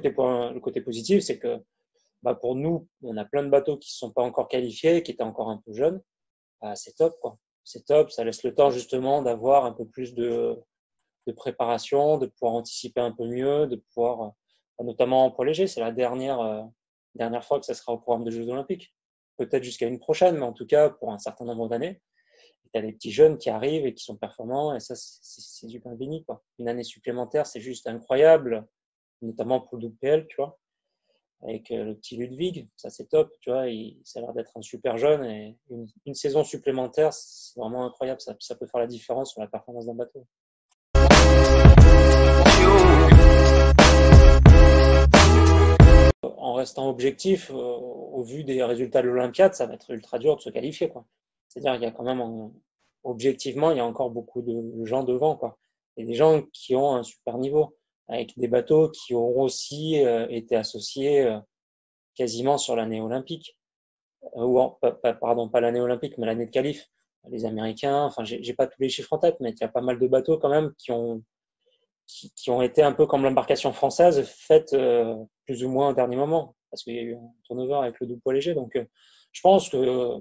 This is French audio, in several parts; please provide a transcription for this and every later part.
le côté positif, c'est que pour nous, on a plein de bateaux qui ne sont pas encore qualifiés, qui étaient encore un peu jeunes. C'est top, quoi. C'est top, ça laisse le temps justement d'avoir un peu plus de préparation, de pouvoir anticiper un peu mieux, de pouvoir, notamment en poids léger, c'est la dernière fois que ça sera au programme des Jeux Olympiques. Peut-être jusqu'à une prochaine, mais en tout cas pour un certain nombre d'années. Tu as les petits jeunes qui arrivent et qui sont performants, et ça, c'est du pain béni, quoi. Une année supplémentaire, c'est juste incroyable, notamment pour le WPL, tu vois, avec le petit Ludwig, ça c'est top, tu vois, ça a l'air d'être un super jeune, et une saison supplémentaire, c'est vraiment incroyable, ça peut faire la différence sur la performance d'un bateau. En restant objectif, au vu des résultats de l'Olympiade, ça va être ultra dur de se qualifier, quoi. C'est-à-dire qu'il y a quand même, objectivement, il y a encore beaucoup de gens devant, quoi. Il y a des gens qui ont un super niveau, avec des bateaux qui auront aussi été associés quasiment sur l'année olympique. Pardon, pas l'année olympique, mais l'année de qualif. Les Américains, enfin, j'ai pas tous les chiffres en tête, mais il y a pas mal de bateaux quand même qui ont été un peu comme l'embarcation française, faite plus ou moins au dernier moment, parce qu'il y a eu un turnover avec le double poids léger. Donc, je pense que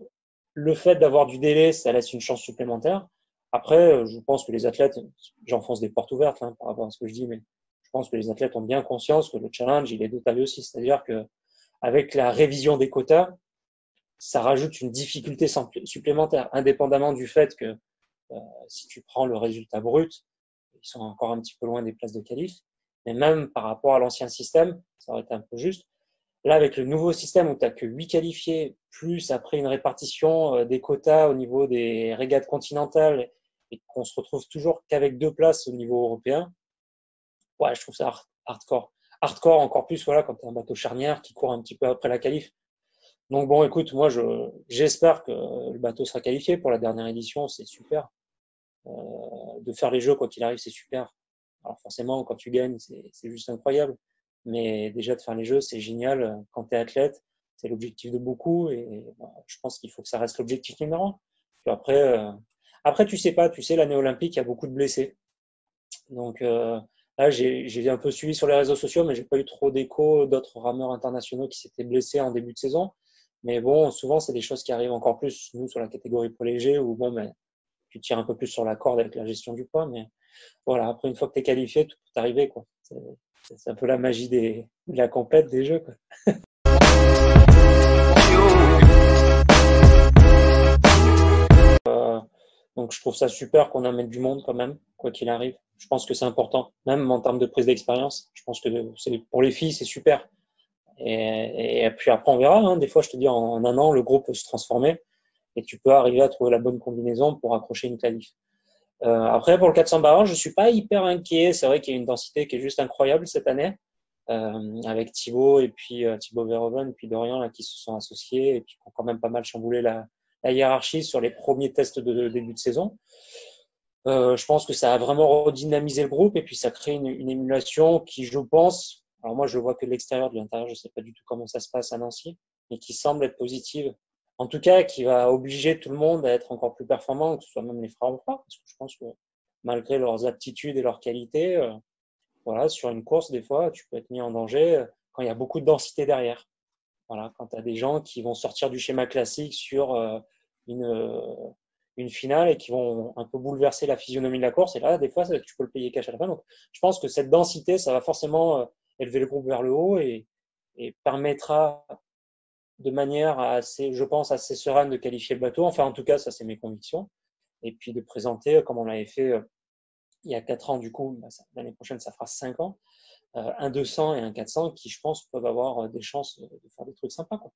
le fait d'avoir du délai, ça laisse une chance supplémentaire. Après, je pense que les athlètes, j'enfonce des portes ouvertes hein, par rapport à ce que je dis, mais je pense que les athlètes ont bien conscience que le challenge, il est de taille aussi. C'est-à-dire que avec la révision des quotas, ça rajoute une difficulté supplémentaire, indépendamment du fait que si tu prends le résultat brut, ils sont encore un petit peu loin des places de qualif. Mais même par rapport à l'ancien système, ça aurait été un peu juste. Là, avec le nouveau système où tu n'as que 8 qualifiés, plus après une répartition des quotas au niveau des régates continentales, et qu'on se retrouve toujours qu'avec 2 places au niveau européen, ouais, je trouve ça hardcore. Hardcore encore plus voilà, quand tu as un bateau charnière qui court un petit peu après la qualif. Donc bon, écoute, moi j'espère que le bateau sera qualifié pour la dernière édition, c'est super. De faire les jeux, quoi qu'il arrive, c'est super. Alors forcément, quand tu gagnes, c'est juste incroyable. Mais déjà, de faire les jeux, c'est génial. Quand tu es athlète, c'est l'objectif de beaucoup. Et je pense qu'il faut que ça reste l'objectif numéro un. Puis après, tu sais pas, tu sais, l'année olympique, il y a beaucoup de blessés. Donc là, j'ai un peu suivi sur les réseaux sociaux, mais j'ai pas eu trop d'écho d'autres rameurs internationaux qui s'étaient blessés en début de saison. Mais bon, souvent, c'est des choses qui arrivent encore plus, nous, sur la catégorie poids léger, où bon, ben, tu tires un peu plus sur la corde avec la gestion du poids. Mais voilà, après, une fois que tu es qualifié, tout peut arriver, quoi. C'est un peu la magie de la compète des jeux, quoi. Donc, je trouve ça super qu'on amène du monde quand même, quoi qu'il arrive. Je pense que c'est important, même en termes de prise d'expérience. Je pense que pour les filles, c'est super. Et puis après, on verra. Hein. Des fois, je te dis, en un an, le groupe peut se transformer et tu peux arriver à trouver la bonne combinaison pour accrocher une qualif. Après, pour le 400 barres, je suis pas hyper inquiet. C'est vrai qu'il y a une densité qui est juste incroyable cette année, avec Thibaut et puis Thibaut Verhoeven et puis Dorian là, qui se sont associés et qui ont quand même pas mal chamboulé la hiérarchie sur les premiers tests de début de saison. Je pense que ça a vraiment redynamisé le groupe et puis ça crée une émulation qui, je pense, alors moi je le vois que de l'extérieur, de l'intérieur, je sais pas du tout comment ça se passe à Nancy, mais qui semble être positive. En tout cas, qui va obliger tout le monde à être encore plus performant, que ce soit même les frères ou pas, parce que je pense que malgré leurs aptitudes et leurs qualités, voilà, sur une course, des fois, tu peux être mis en danger quand il y a beaucoup de densité derrière. Voilà, quand tu as des gens qui vont sortir du schéma classique sur une, euh, une finale et qui vont un peu bouleverser la physionomie de la course. Et là, des fois, tu peux le payer cash à la fin. Donc, je pense que cette densité, ça va forcément élever le groupe vers le haut et permettra de manière assez, je pense, assez sereine de qualifier le bateau. Enfin, en tout cas, ça, c'est mes convictions. Et puis de présenter, comme on l'avait fait il y a 4 ans, du coup, l'année prochaine, ça fera 5 ans, un 200 et un 400 qui, je pense, peuvent avoir des chances de faire des trucs sympas, quoi.